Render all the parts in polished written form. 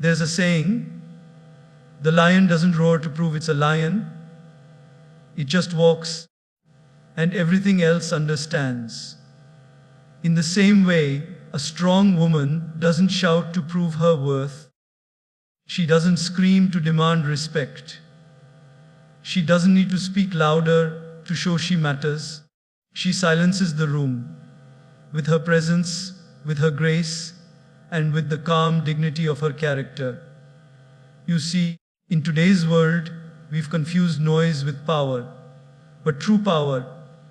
There's a saying, the lion doesn't roar to prove it's a lion, it just walks, and everything else understands. In the same way, a strong woman doesn't shout to prove her worth. She doesn't scream to demand respect. She doesn't need to speak louder to show she matters. She silences the room with her presence, with her grace, and with the calm dignity of her character. You see, in today's world, we've confused noise with power. But true power,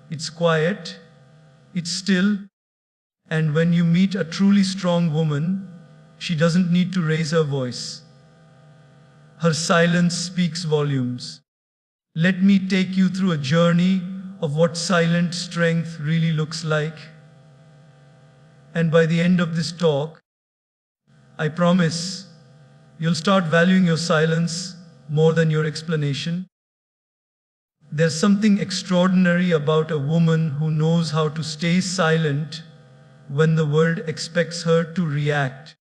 it's quiet, it's still, and when you meet a truly strong woman, she doesn't need to raise her voice. Her silence speaks volumes. Let me take you through a journey of what silent strength really looks like. And by the end of this talk, I promise you'll start valuing your silence more than your explanation. There's something extraordinary about a woman who knows how to stay silent when the world expects her to react.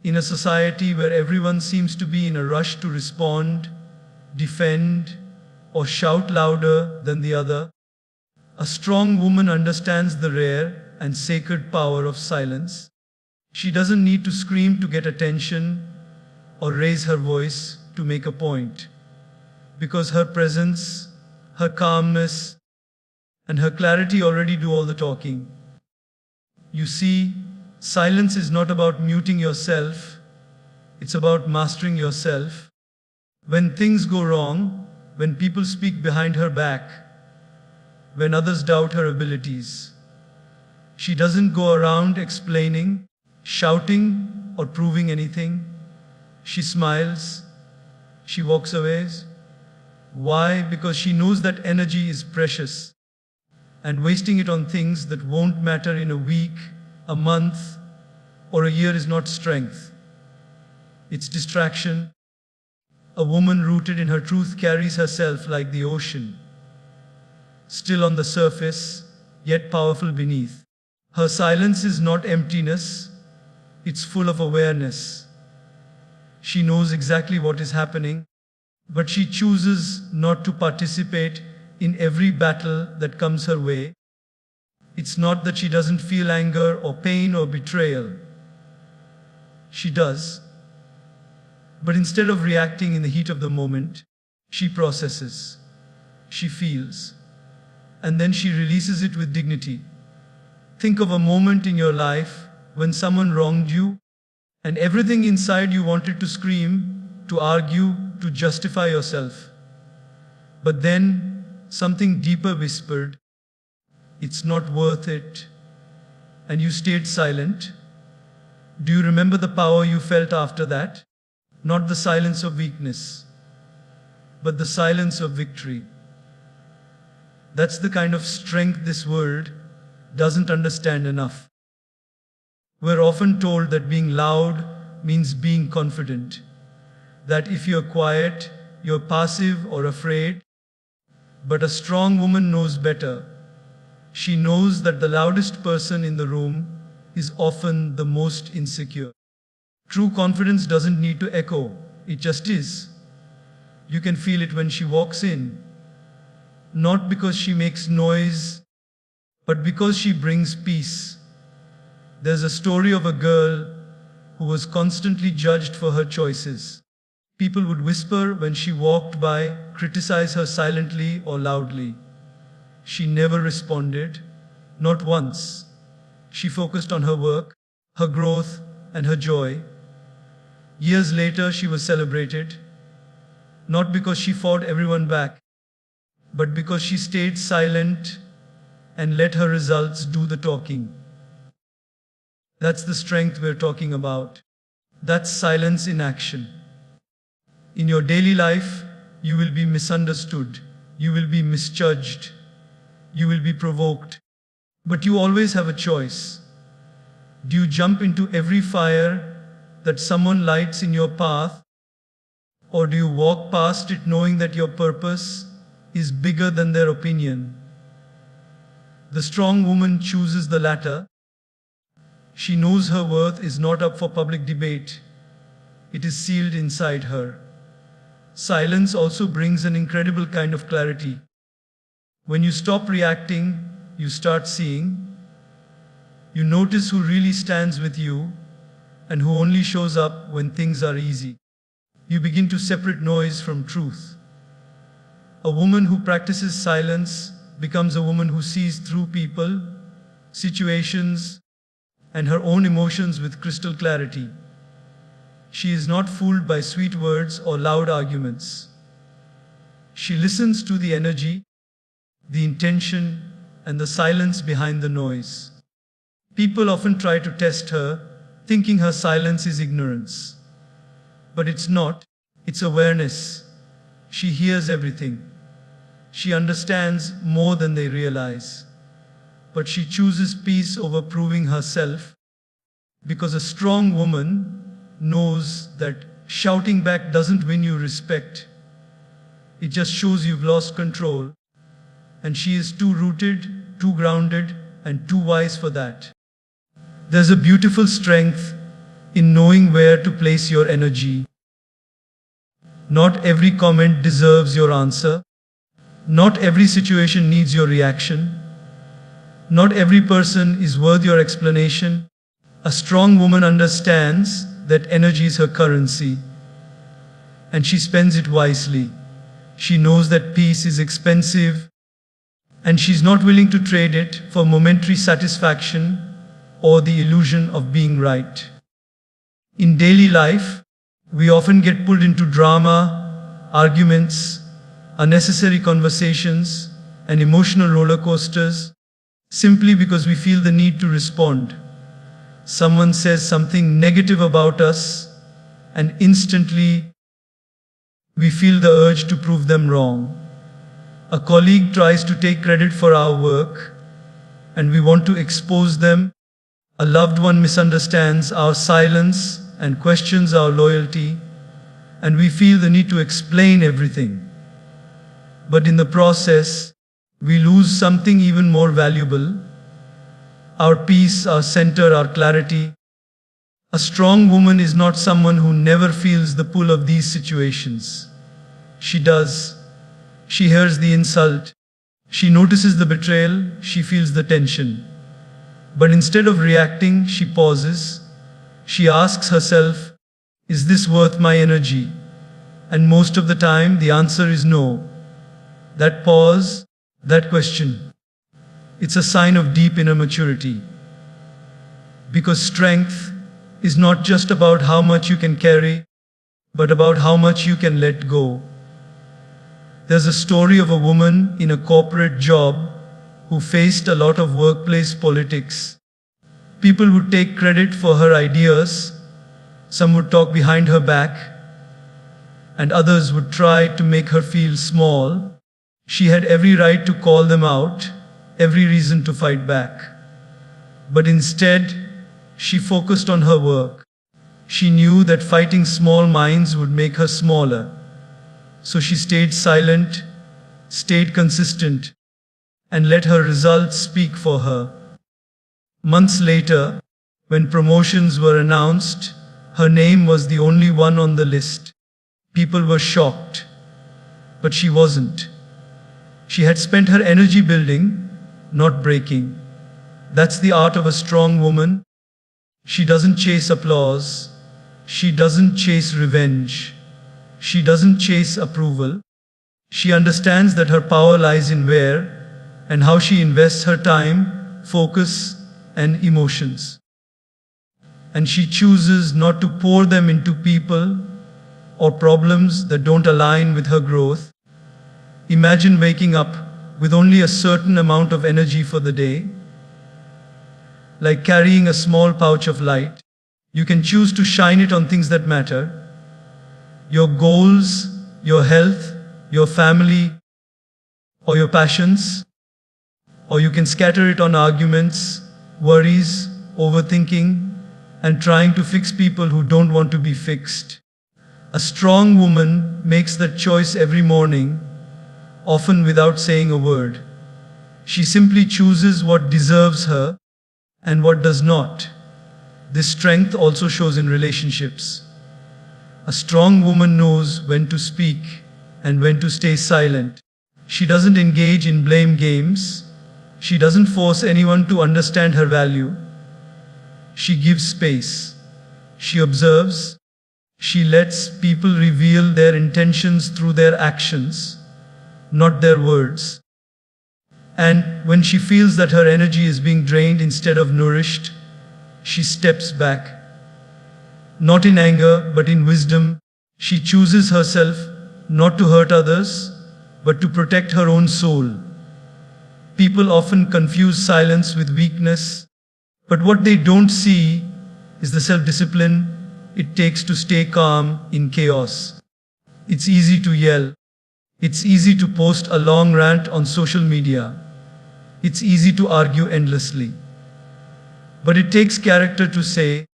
In a society where everyone seems to be in a rush to respond, defend, or shout louder than the other, a strong woman understands the rare and sacred power of silence. She doesn't need to scream to get attention or raise her voice to make a point, because her presence, her calmness, and her clarity already do all the talking. You see, silence is not about muting yourself, it's about mastering yourself. When things go wrong, when people speak behind her back, when others doubt her abilities, she doesn't go around explaining, shouting, or proving anything. She smiles, she walks away. Why? Because she knows that energy is precious, and wasting it on things that won't matter in a week, a month, or a year is not strength. It's distraction. A woman rooted in her truth carries herself like the ocean, still on the surface, yet powerful beneath. Her silence is not emptiness, it's full of awareness. She knows exactly what is happening, but she chooses not to participate in every battle that comes her way. It's not that she doesn't feel anger or pain or betrayal. She does. But instead of reacting in the heat of the moment, she processes, she feels, and then she releases it with dignity. Think of a moment in your life when someone wronged you, and everything inside you wanted to scream, to argue, to justify yourself. But then something deeper whispered, "It's not worth it," and you stayed silent. Do you remember the power you felt after that? Not the silence of weakness, but the silence of victory. That's the kind of strength this world doesn't understand enough. We're often told that being loud means being confident, that if you're quiet, you're passive or afraid. But a strong woman knows better. She knows that the loudest person in the room is often the most insecure. True confidence doesn't need to echo, it just is. You can feel it when she walks in, not because she makes noise, but because she brings peace. There's a story of a girl who was constantly judged for her choices. People would whisper when she walked by, criticize her silently or loudly. She never responded, not once. She focused on her work, her growth, and her joy. Years later, she was celebrated, not because she fought everyone back, but because she stayed silent and let her results do the talking. That's the strength we're talking about. That's silence in action. In your daily life, you will be misunderstood, you will be misjudged, you will be provoked, but you always have a choice. Do you jump into every fire that someone lights in your path, or do you walk past it knowing that your purpose is bigger than their opinion? The strong woman chooses the latter. She knows her worth is not up for public debate. it is sealed inside her. Silence also brings an incredible kind of clarity. When you stop reacting, you start seeing. You notice who really stands with you and who only shows up when things are easy. You begin to separate noise from truth. A woman who practices silence becomes a woman who sees through people, situations, and her own emotions with crystal clarity. She is not fooled by sweet words or loud arguments. She listens to the energy, the intention, and the silence behind the noise. People often try to test her, thinking her silence is ignorance. But it's not, it's awareness. She hears everything. She understands more than they realize. But she chooses peace over proving herself, because a strong woman knows that shouting back doesn't win you respect. It just shows you've lost control. And she is too rooted, too grounded, and too wise for that. There's a beautiful strength in knowing where to place your energy. Not every comment deserves your answer. Not every situation needs your reaction. Not every person is worth your explanation. A strong woman understands that energy is her currency, and she spends it wisely. She knows that peace is expensive, and she's not willing to trade it for momentary satisfaction or the illusion of being right. In daily life, we often get pulled into drama, arguments, unnecessary conversations, and emotional roller coasters simply because we feel the need to respond. Someone says something negative about us, and instantly we feel the urge to prove them wrong. A colleague tries to take credit for our work, and we want to expose them. A loved one misunderstands our silence and questions our loyalty, and we feel the need to explain everything. But in the process, we lose something even more valuable: our peace, our center, our clarity. A strong woman is not someone who never feels the pull of these situations. She does. She hears the insult. She notices the betrayal. She feels the tension. But instead of reacting, she pauses. She asks herself, is this worth my energy? And most of the time, the answer is no. That pause, that question, it's a sign of deep inner maturity. Because strength is not just about how much you can carry, but about how much you can let go. There's a story of a woman in a corporate job who faced a lot of workplace politics. People would take credit for her ideas, some would talk behind her back, and others would try to make her feel small. She had every right to call them out, every reason to fight back. But instead, she focused on her work. She knew that fighting small minds would make her smaller. So she stayed silent, stayed consistent, and let her results speak for her. Months later, when promotions were announced, her name was the only one on the list. People were shocked, but she wasn't. She had spent her energy building, not breaking. That's the art of a strong woman. She doesn't chase applause. She doesn't chase revenge. She doesn't chase approval. She understands that her power lies in where and how she invests her time, focus, and emotions. And she chooses not to pour them into people or problems that don't align with her growth. Imagine waking up with only a certain amount of energy for the day. Like carrying a small pouch of light, you can choose to shine it on things that matter. Your goals, your health, your family, or your passions. Or you can scatter it on arguments, worries, overthinking, and trying to fix people who don't want to be fixed. A strong woman makes that choice every morning, often without saying a word. She simply chooses what deserves her and what does not. This strength also shows in relationships. A strong woman knows when to speak and when to stay silent. She doesn't engage in blame games. She doesn't force anyone to understand her value. She gives space. She observes. She lets people reveal their intentions through their actions, not their words. And when she feels that her energy is being drained instead of nourished, she steps back. Not in anger, but in wisdom. She chooses herself not to hurt others, but to protect her own soul. People often confuse silence with weakness, but what they don't see is the self-discipline it takes to stay calm in chaos. It's easy to yell. It's easy to post a long rant on social media. It's easy to argue endlessly. But it takes character to say,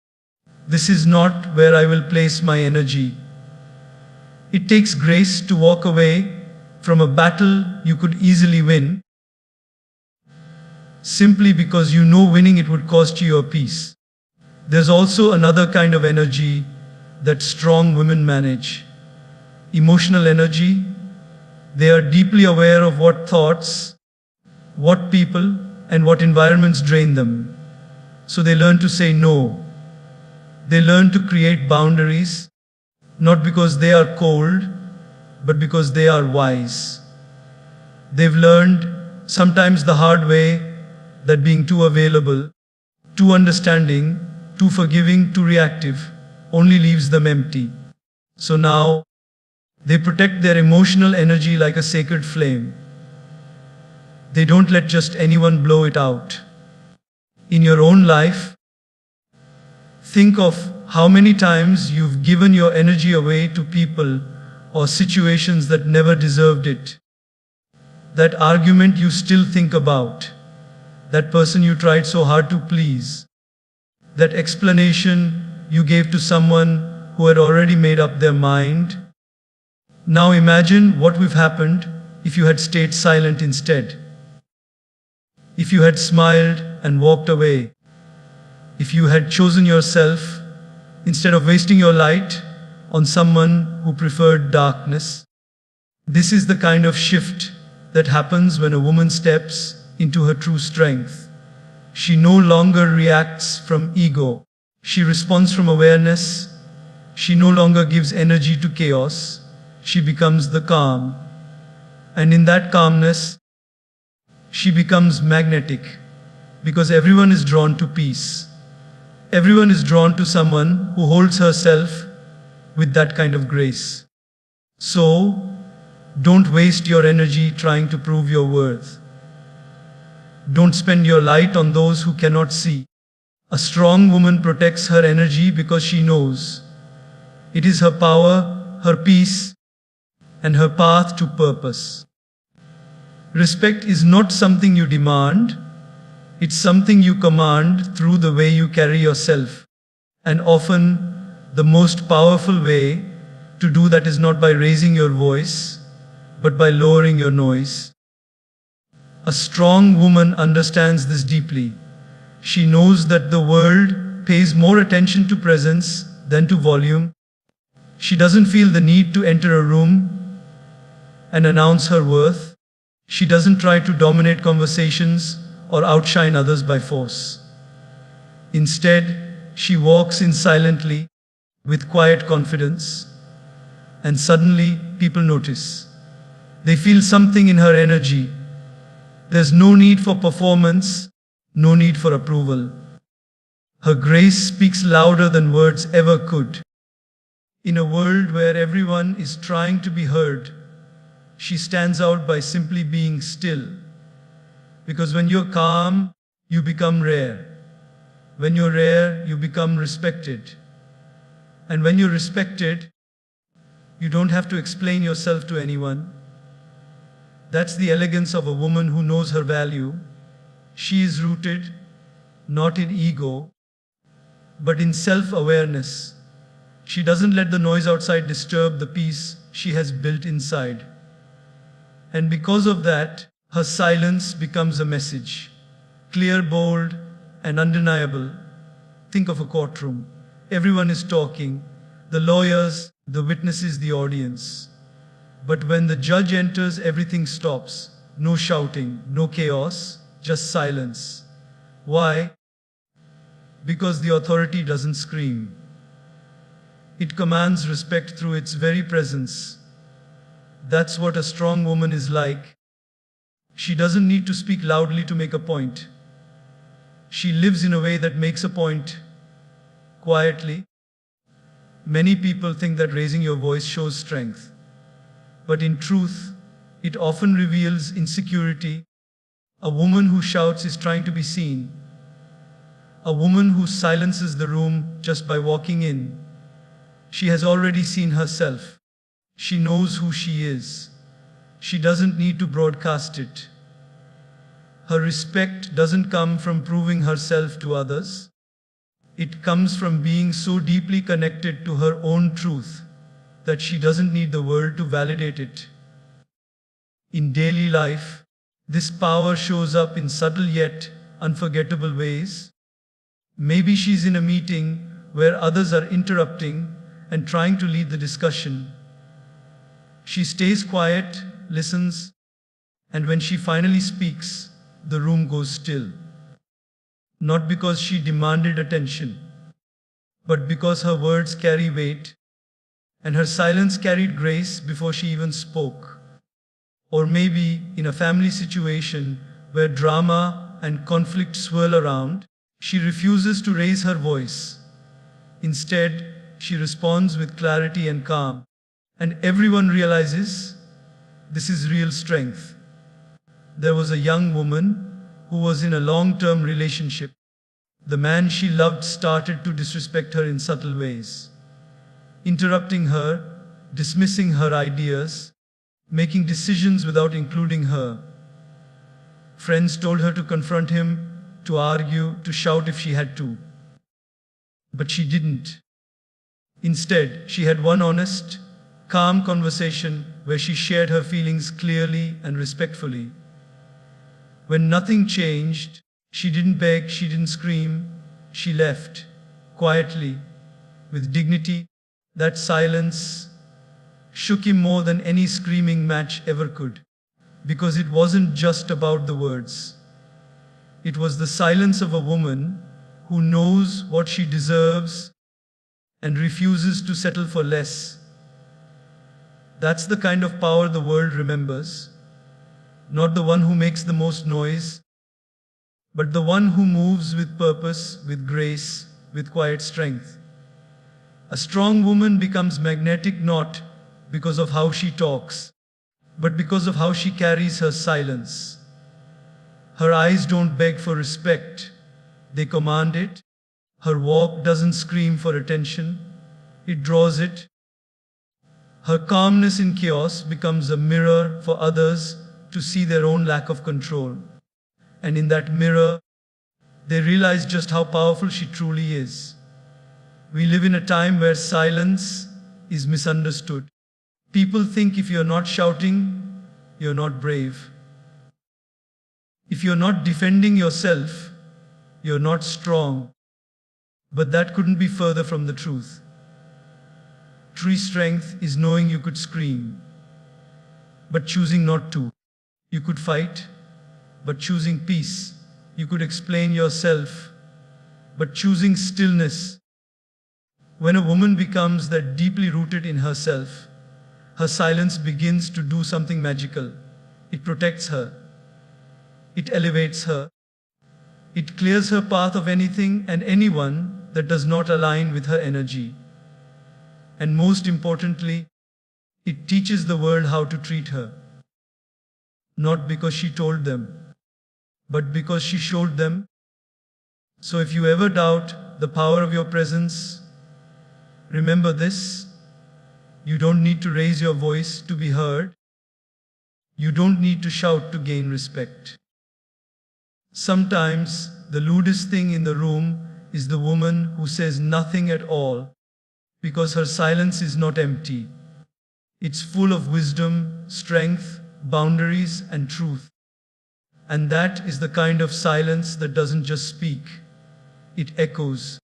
"This is not where I will place my energy." It takes grace to walk away from a battle you could easily win, simply because you know winning it would cost you your peace. There's also another kind of energy that strong women manage. Emotional energy. They are deeply aware of what thoughts, what people, and what environments drain them. So they learn to say no. They learn to create boundaries, not because they are cold, but because they are wise. They've learned, sometimes the hard way, that being too available, too understanding, too forgiving, too reactive, only leaves them empty. So now, they protect their emotional energy like a sacred flame. They don't let just anyone blow it out. In your own life, think of how many times you've given your energy away to people or situations that never deserved it. That argument you still think about. That person you tried so hard to please. That explanation you gave to someone who had already made up their mind. Now imagine what would have happened if you had stayed silent instead. If you had smiled and walked away. If you had chosen yourself instead of wasting your light on someone who preferred darkness. This is the kind of shift that happens when a woman steps into her true strength. She no longer reacts from ego. She responds from awareness. She no longer gives energy to chaos. She becomes the calm. And in that calmness, she becomes magnetic, because everyone is drawn to peace. Everyone is drawn to someone who holds herself with that kind of grace. So, don't waste your energy trying to prove your worth. Don't spend your light on those who cannot see. A strong woman protects her energy because she knows it is her power, her peace, and her path to purpose. Respect is not something you demand, it's something you command through the way you carry yourself. And often, the most powerful way to do that is not by raising your voice, but by lowering your noise. A strong woman understands this deeply. She knows that the world pays more attention to presence than to volume. She doesn't feel the need to enter a room and announce her worth. She doesn't try to dominate conversations or outshine others by force. Instead, she walks in silently, with quiet confidence, and suddenly people notice. They feel something in her energy. There's no need for performance, no need for approval. Her grace speaks louder than words ever could. In a world where everyone is trying to be heard, she stands out by simply being still. Because when you're calm, you become rare. When you're rare, you become respected. And when you're respected, you don't have to explain yourself to anyone. That's the elegance of a woman who knows her value. She is rooted, not in ego, but in self-awareness. She doesn't let the noise outside disturb the peace she has built inside. And because of that, her silence becomes a message. Clear, bold, and undeniable. Think of a courtroom. Everyone is talking. The lawyers, The witness is the audience. But when the judge enters, everything stops. No shouting, no chaos, just silence. Why? Because the authority doesn't scream. It commands respect through its very presence. That's what a strong woman is like. She doesn't need to speak loudly to make a point. She lives in a way that makes a point quietly. Many people think that raising your voice shows strength. But in truth, it often reveals insecurity. A woman who shouts is trying to be seen. A woman who silences the room just by walking in. She has already seen herself. She knows who she is. She doesn't need to broadcast it. Her respect doesn't come from proving herself to others. It comes from being so deeply connected to her own truth that she doesn't need the world to validate it. In daily life, this power shows up in subtle yet unforgettable ways. Maybe she's in a meeting where others are interrupting and trying to lead the discussion. She stays quiet, listens, and when she finally speaks, the room goes still. Not because she demanded attention, but because her words carry weight, and her silence carried grace before she even spoke. Or maybe in a family situation where drama and conflict swirl around, she refuses to raise her voice. Instead, she responds with clarity and calm, and everyone realizes this is real strength. There was a young woman who was in a long-term relationship. The man she loved started to disrespect her in subtle ways, interrupting her, dismissing her ideas, making decisions without including her. Friends told her to confront him, to argue, to shout if she had to. But she didn't. Instead, she had one honest, calm conversation where she shared her feelings clearly and respectfully. When nothing changed, she didn't beg, she didn't scream, she left, quietly, with dignity. That silence shook him more than any screaming match ever could. Because it wasn't just about the words. It was the silence of a woman who knows what she deserves and refuses to settle for less. That's the kind of power the world remembers. Not the one who makes the most noise, but the one who moves with purpose, with grace, with quiet strength. A strong woman becomes magnetic not because of how she talks, but because of how she carries her silence. Her eyes don't beg for respect, they command it. Her walk doesn't scream for attention, it draws it. Her calmness in chaos becomes a mirror for others to see their own lack of control. And in that mirror, they realize just how powerful she truly is. We live in a time where silence is misunderstood. People think if you're not shouting, you're not brave. If you're not defending yourself, you're not strong. But that couldn't be further from the truth. True strength is knowing you could scream, but choosing not to. You could fight, but choosing peace. You could explain yourself, but choosing stillness. When a woman becomes that deeply rooted in herself, her silence begins to do something magical. It protects her. It elevates her. It clears her path of anything and anyone that does not align with her energy. And most importantly, it teaches the world how to treat her. Not because she told them, but because she showed them. So if you ever doubt the power of your presence, remember this: you don't need to raise your voice to be heard. You don't need to shout to gain respect. Sometimes the lewdest thing in the room is the woman who says nothing at all, because her silence is not empty. It's full of wisdom, strength, boundaries, and truth. And that is the kind of silence that doesn't just speak, it echoes.